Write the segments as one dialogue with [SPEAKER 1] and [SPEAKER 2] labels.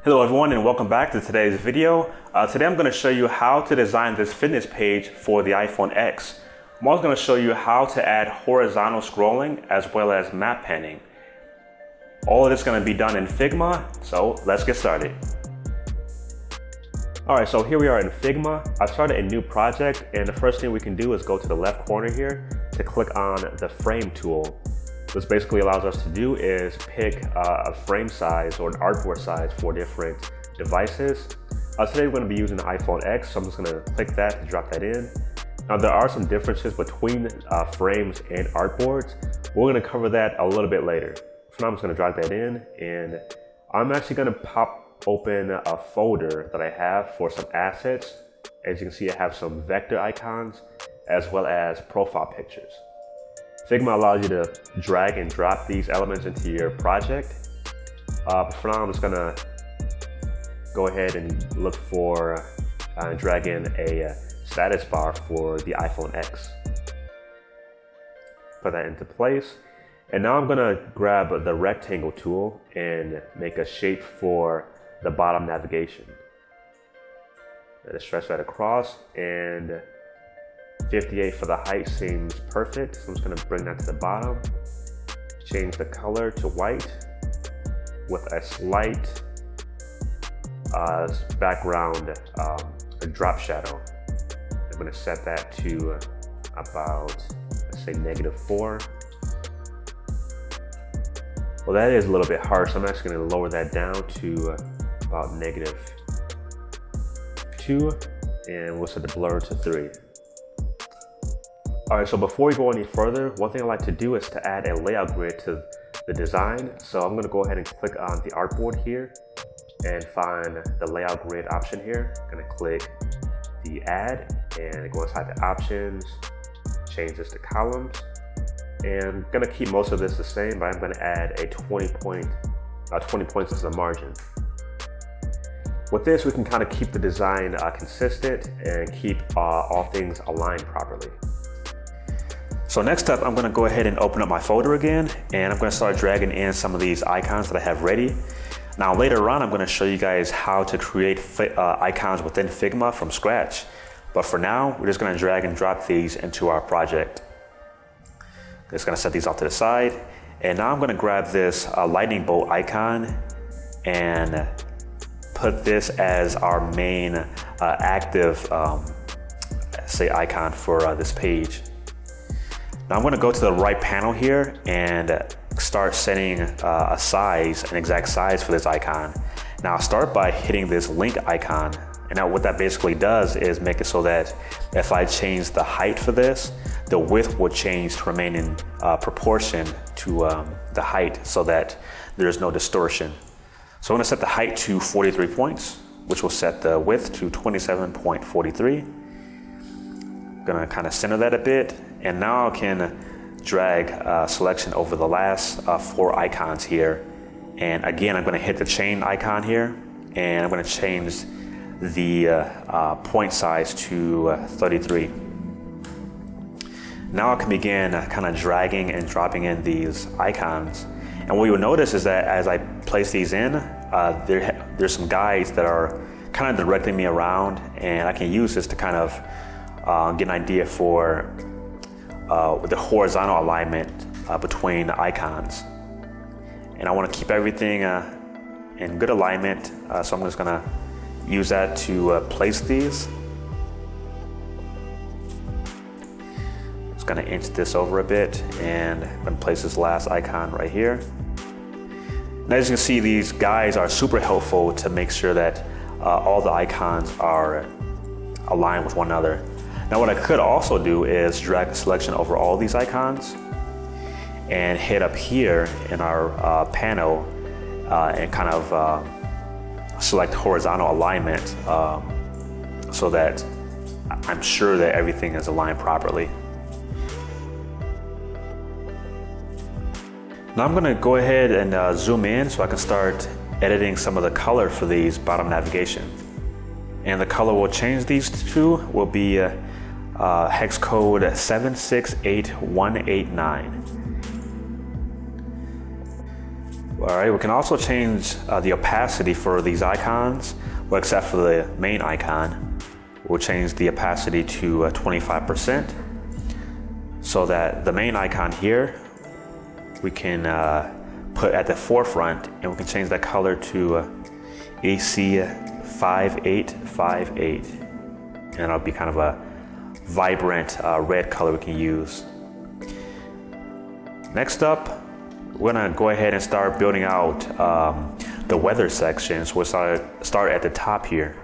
[SPEAKER 1] Hello everyone and welcome back to today's video. Today I'm going to show you how to design this fitness page for the iPhone X. I'm also going to show you how to add horizontal scrolling as well as map panning. All of this is going to be done in Figma, so let's get started. Alright, so here we are in Figma. I've started a new project and the first thing we can do is go to the left corner here to click on the frame tool. What basically allows us to do is pick a frame size or an artboard size for different devices. Today we're going to be using the iPhone X, so I'm just going to click that to drop that in. Now there are some differences between frames and artboards. We're going to cover that a little bit later. For now I'm just going to drop that in, and I'm actually going to pop open a folder that I have for some assets. As you can see, I have some vector icons as well as profile pictures. Figma allows you to drag and drop these elements into your project. But for now, I'm just gonna go ahead and look for and drag in a status bar for the iPhone X. Put that into place. And now I'm gonna grab the rectangle tool and make a shape for the bottom navigation. Stretch that across, and 58 for the height seems perfect, so I'm just going to bring that to the bottom. Change the color to white with a slight background drop shadow. I'm going to set that to about, let's say, -4. Well, that is a little bit harsh, so I'm actually going to lower that down to about -2, and we'll set the blur to 3. Alright, so before we go any further, one thing I like to do is to add a layout grid to the design. So I'm going to go ahead and click on the artboard here and find the layout grid option here. I'm going to click the add and go inside the options, change this to columns, and I'm going to keep most of this the same, but I'm going to add a 20 points as the margin. With this, we can kind of keep the design consistent and keep all things aligned properly. So next up, I'm going to go ahead and open up my folder again, and I'm going to start dragging in some of these icons that I have ready. Now later on, I'm going to show you guys how to create icons within Figma from scratch. But for now, we're just going to drag and drop these into our project. Just going to set these off to the side. And now I'm going to grab this lightning bolt icon and put this as our main active icon for this page. Now I'm going to go to the right panel here and start setting a size, an exact size for this icon. Now I'll start by hitting this link icon, and now what that basically does is make it so that if I change the height for this, the width will change to remain in proportion to the height so that there's no distortion. So I'm going to set the height to 43 points, which will set the width to 27.43. Going to kind of center that a bit, and now I can drag selection over the last 4 icons here. And again, I'm going to hit the chain icon here, and I'm going to change the point size to 33. Now I can begin kind of dragging and dropping in these icons. And what you'll notice is that as I place these in, there's some guides that are kind of directing me around, and I can use this to kind of get an idea for the horizontal alignment between the icons. And I want to keep everything in good alignment, so I'm just going to use that to place these. Just going to inch this over a bit, and I'm going to place this last icon right here. And as you can see, these guides are super helpful to make sure that all the icons are aligned with one another. Now what I could also do is drag the selection over all these icons and hit up here in our panel and kind of select horizontal alignment so that I'm sure that everything is aligned properly. Now I'm going to go ahead and zoom in so I can start editing some of the color for these bottom navigation. And the color we'll change these to will be hex code 768189. All right, we can also change the opacity for these icons, well, except for the main icon. We'll change the opacity to 25% so that the main icon here, we can put at the forefront, and we can change that color to AC5858. And it'll be kind of a vibrant red color we can use. Next up, we're gonna go ahead and start building out the weather sections. We'll start at the top here.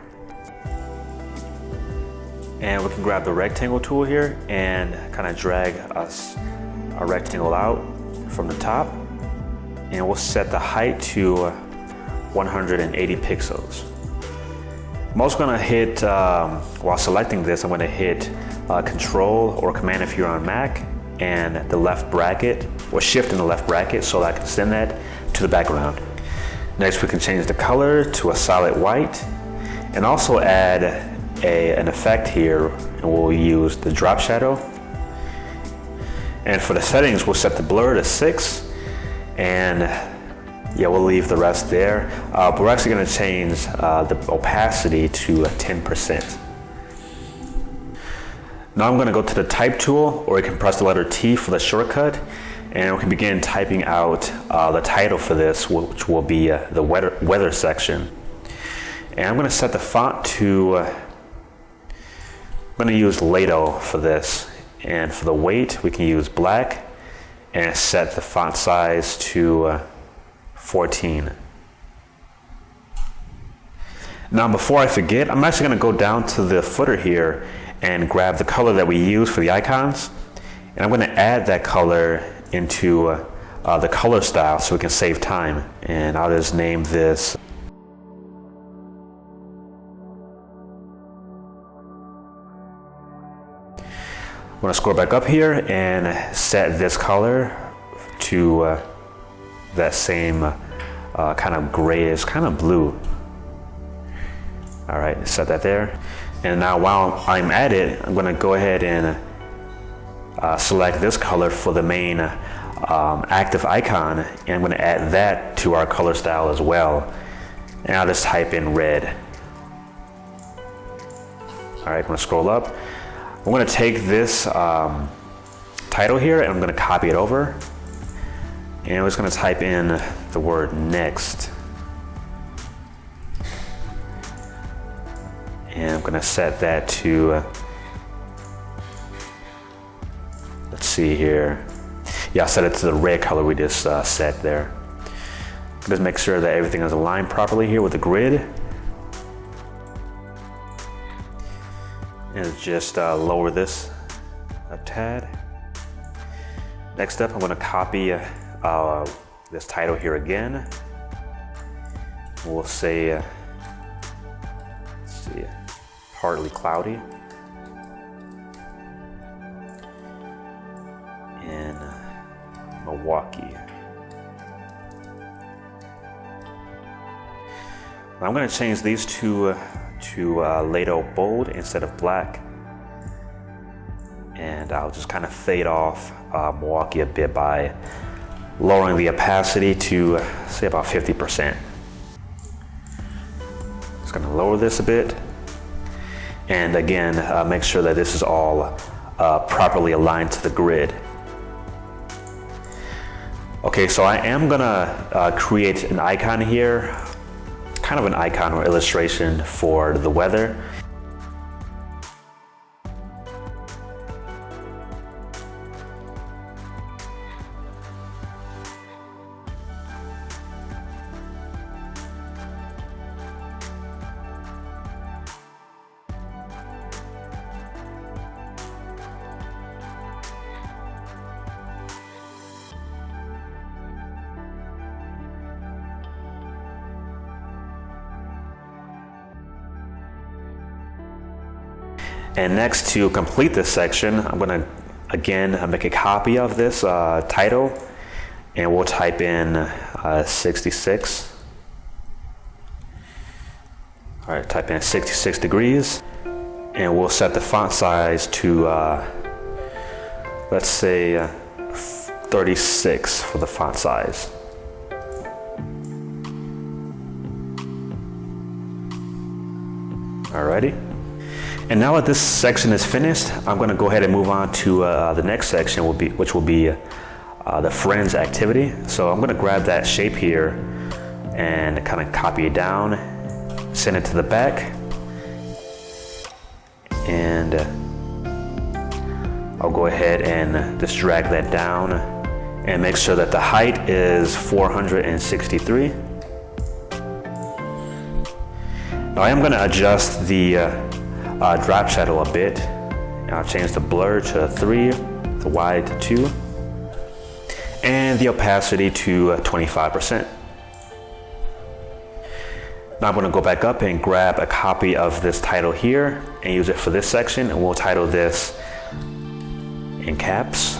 [SPEAKER 1] And we can grab the rectangle tool here and kind of drag a rectangle out from the top. And we'll set the height to 180 pixels. I'm also gonna hit, while selecting this, I'm gonna hit Control or Command if you're on Mac, and the left bracket, or Shift in the left bracket, so that I can send that to the background. Next, we can change the color to a solid white, and also add an effect here, and we'll use the drop shadow. And for the settings, we'll set the blur to 6, and yeah, we'll leave the rest there. But we're actually gonna change the opacity to 10%. Now I'm gonna go to the type tool, or you can press the letter T for the shortcut, and we can begin typing out the title for this, which will be the weather section. And I'm gonna set the font to, I'm gonna use Lato for this. And for the weight, we can use black, and set the font size to 14. Now before I forget, I'm actually gonna go down to the footer here and grab the color that we use for the icons. And I'm gonna add that color into the color style so we can save time. And I'll just name this I'm gonna scroll back up here and set this color to that same kind of grayish, kind of blue. All right, set that there. And now while I'm at it, I'm gonna go ahead and select this color for the main active icon, and I'm gonna add that to our color style as well. And I'll just type in red. All right, I'm gonna scroll up. I'm gonna take this title here, and I'm gonna copy it over. And I'm just gonna type in the word next. And I'm gonna set that to, let's see here. Yeah, I'll set it to the red color we just set there. Just make sure that everything is aligned properly here with the grid. And just lower this a tad. Next up, I'm gonna copy this title here again. We'll say, let's see, partly cloudy. In Milwaukee. I'm gonna change these two to Lato bold instead of black. And I'll just kind of fade off Milwaukee a bit by lowering the opacity to say about 50%. Just gonna lower this a bit. And again, make sure that this is all properly aligned to the grid. Okay, so I am gonna create an icon here, kind of an icon or illustration for the weather. And next, to complete this section, I'm gonna again make a copy of this title, and we'll type in 66. All right, type in 66 degrees, and we'll set the font size to, let's say 36 for the font size. Alrighty. And now that this section is finished, I'm going to go ahead and move on to the next section, which will be the friends activity. So I'm going to grab that shape here and kind of copy it down, send it to the back, and I'll go ahead and just drag that down and make sure that the height is 463. Now I am going to adjust the drop shadow a bit. I'll change the blur to 3, the wide to 2, and the opacity to 25%. Now I'm going to go back up and grab a copy of this title here and use it for this section, and we'll title this in caps,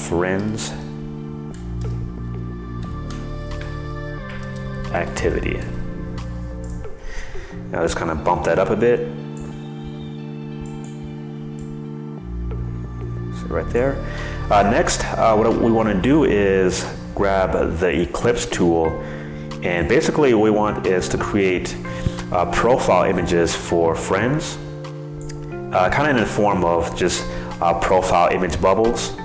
[SPEAKER 1] Friends Activity. Now just kind of bump that up a bit. So right there. Next, what we want to do is grab the Ellipse tool, and basically what we want is to create profile images for friends, kind of in the form of just profile image bubbles.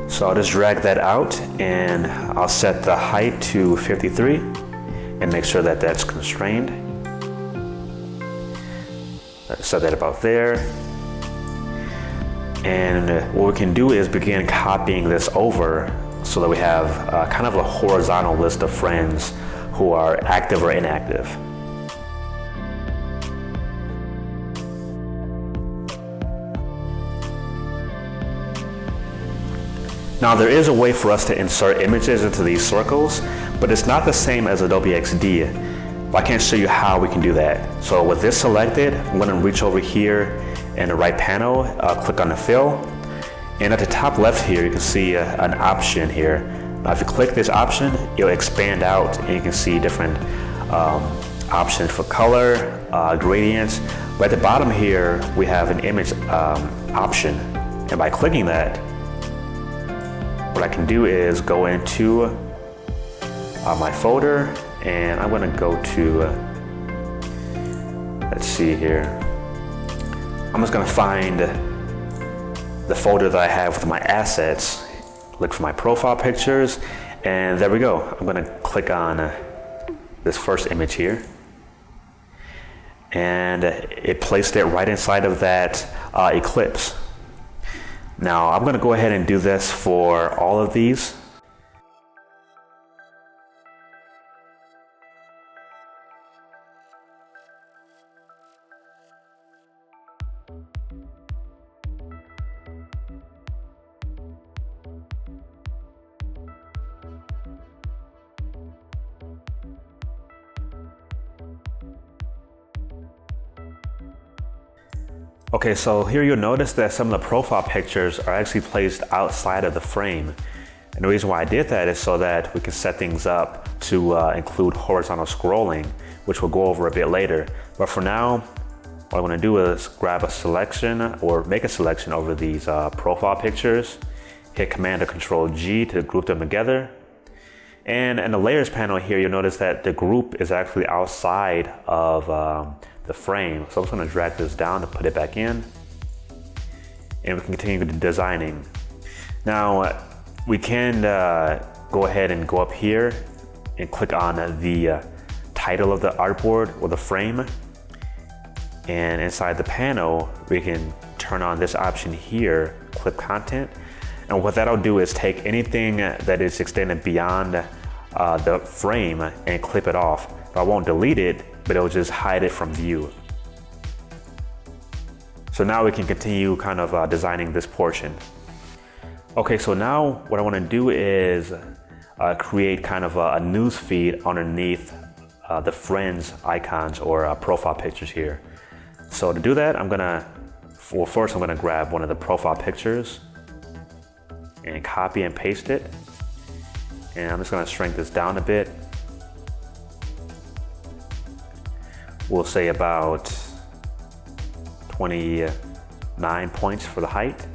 [SPEAKER 1] So I'll just drag that out and I'll set the height to 53 and make sure that that's constrained. Set that about there. And what we can do is begin copying this over so that we have kind of a horizontal list of friends who are active or inactive. Now there is a way for us to insert images into these circles, but it's not the same as Adobe XD. But I can't show you how we can do that. So with this selected, I'm going to reach over here in the right panel, click on the fill, and at the top left here you can see an option here. Now if you click this option, it'll expand out and you can see different options for color, gradients. But at the bottom here we have an image option, and by clicking that, what I can do is go into my folder, and I'm going to go to, let's see here, I'm just going to find the folder that I have with my assets, look for my profile pictures, and there we go. I'm going to click on this first image here, and it placed it right inside of that Ellipse. Now I'm going to go ahead and do this for all of these. Okay, so here you'll notice that some of the profile pictures are actually placed outside of the frame. And the reason why I did that is so that we can set things up to include horizontal scrolling, which we'll go over a bit later. But for now, what I want to do is grab a selection or make a selection over these profile pictures, hit Command or Control G to group them together. And in the layers panel here, you'll notice that the group is actually outside of the frame. So I'm just going to drag this down to put it back in, and we can continue designing. Now we can go ahead and go up here and click on the title of the artboard or the frame, and inside the panel we can turn on this option here, clip content, and what that'll do is take anything that is extended beyond the frame and clip it off. I won't delete it, but it'll just hide it from view. So now we can continue kind of designing this portion. Okay, so now what I want to do is create kind of a news feed underneath the friends icons or profile pictures here. So to do that, first I'm gonna grab one of the profile pictures and copy and paste it. And I'm just gonna shrink this down a bit. We'll say about 29 points for the height.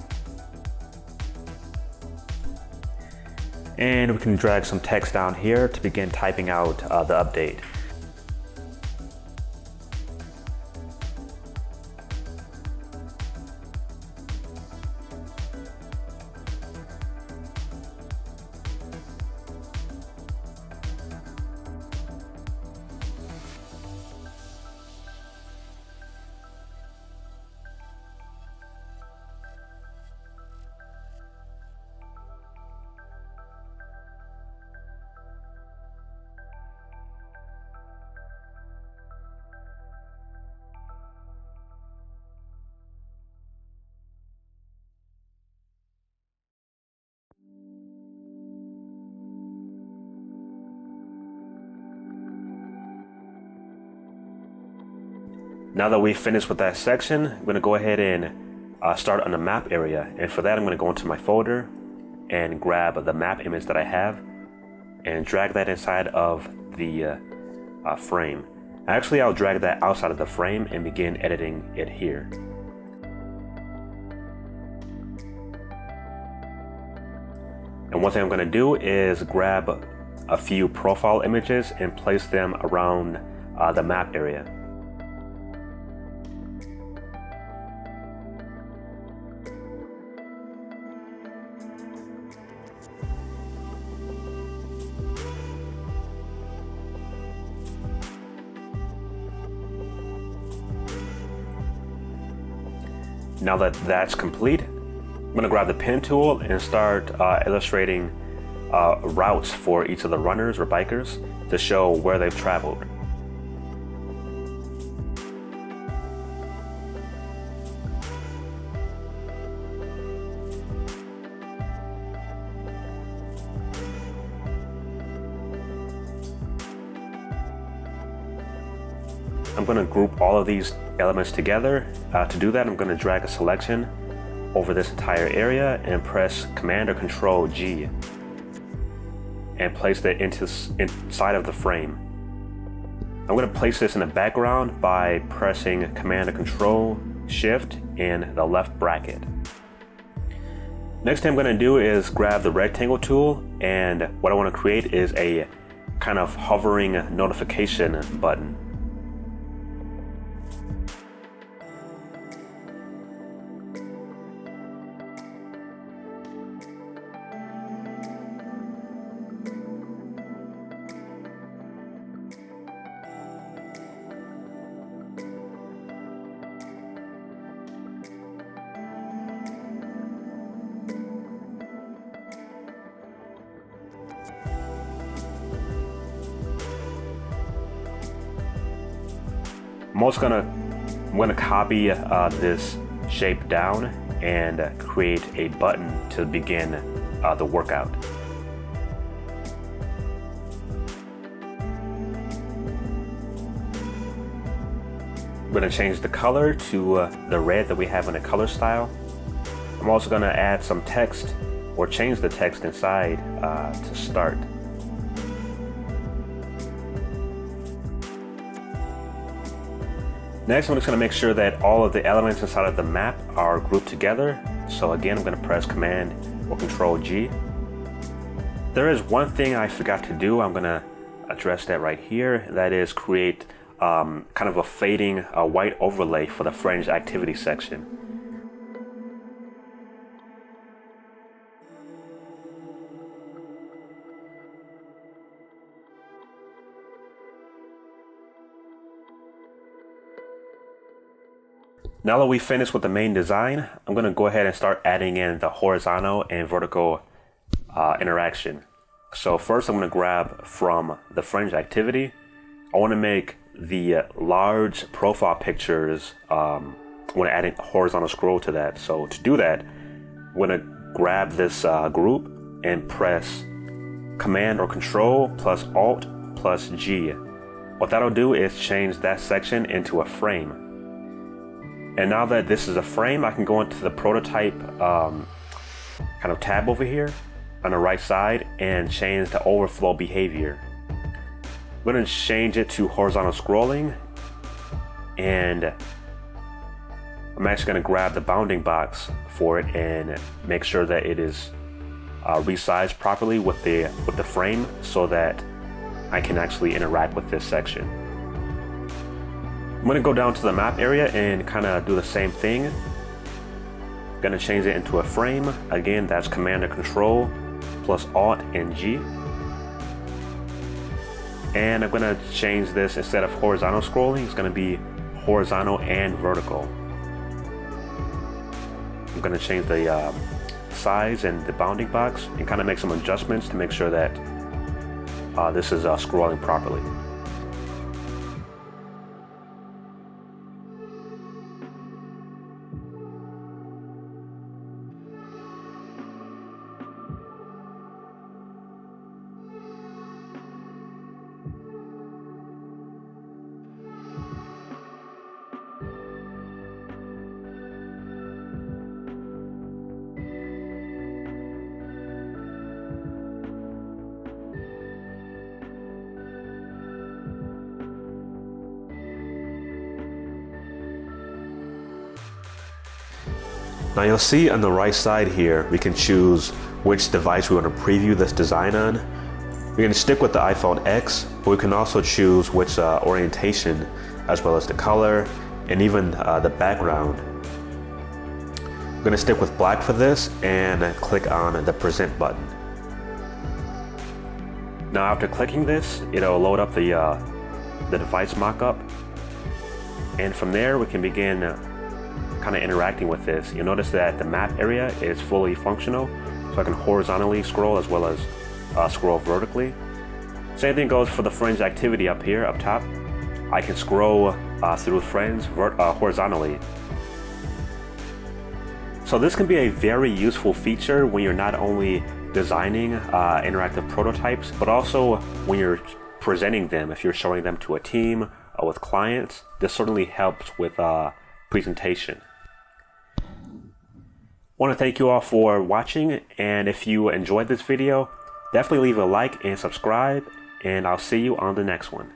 [SPEAKER 1] And we can drag some text down here to begin typing out the update. Now that we've finished with that section, I'm going to go ahead and start on the map area. And for that, I'm going to go into my folder and grab the map image that I have and drag that inside of the frame. Actually, I'll drag that outside of the frame and begin editing it here. And one thing I'm going to do is grab a few profile images and place them around the map area. Now that that's complete, I'm going to grab the pen tool and start illustrating routes for each of the runners or bikers to show where they've traveled. I'm going to group all of these elements together. To do that, I'm going to drag a selection over this entire area and press Command or Control G and place that inside of the frame. I'm going to place this in the background by pressing Command or Control Shift in the left bracket. Next thing I'm going to do is grab the rectangle tool, and what I want to create is a kind of hovering notification button. I'm gonna copy this shape down and create a button to begin the workout. I'm gonna change the color to the red that we have in the color style. I'm also gonna add some text or change the text inside to start. Next, I'm just going to make sure that all of the elements inside of the map are grouped together. So again, I'm going to press Command or Control G. There is one thing I forgot to do. I'm going to address that right here. That is create kind of a fading white overlay for the fringe activity section. Now that we've finished with the main design, I'm going to go ahead and start adding in the horizontal and vertical interaction. So first I'm going to grab from the fringe activity. I want to make the large profile pictures, I want to add a horizontal scroll to that. So to do that, I'm going to grab this group and press Command or Control plus Alt plus G. What that'll do is change that section into a frame. And now that this is a frame, I can go into the prototype kind of tab over here on the right side and change the overflow behavior. I'm going to change it to horizontal scrolling, and I'm actually going to grab the bounding box for it and make sure that it is resized properly with the frame so that I can actually interact with this section. I'm going to go down to the map area and kind of do the same thing. I'm going to change it into a frame. Again, that's Command or Control plus Alt and G. And I'm going to change this, instead of horizontal scrolling, it's going to be horizontal and vertical. I'm going to change the size and the bounding box and kind of make some adjustments to make sure that this is scrolling properly. Now you'll see on the right side here, we can choose which device we want to preview this design on. We're going to stick with the iPhone X, but we can also choose which orientation, as well as the color, and even the background. I'm going to stick with black for this and click on the present button. Now after clicking this, it'll load up the device mockup, and from there we can begin kind of interacting with this. You'll notice that the map area is fully functional, so I can horizontally scroll as well as scroll vertically. Same thing goes for the friends activity up here, up top. I can scroll through friends horizontally. So this can be a very useful feature when you're not only designing interactive prototypes, but also when you're presenting them. If you're showing them to a team or with clients, this certainly helps with presentation. I want to thank you all for watching, and if you enjoyed this video, definitely leave a like and subscribe, and I'll see you on the next one.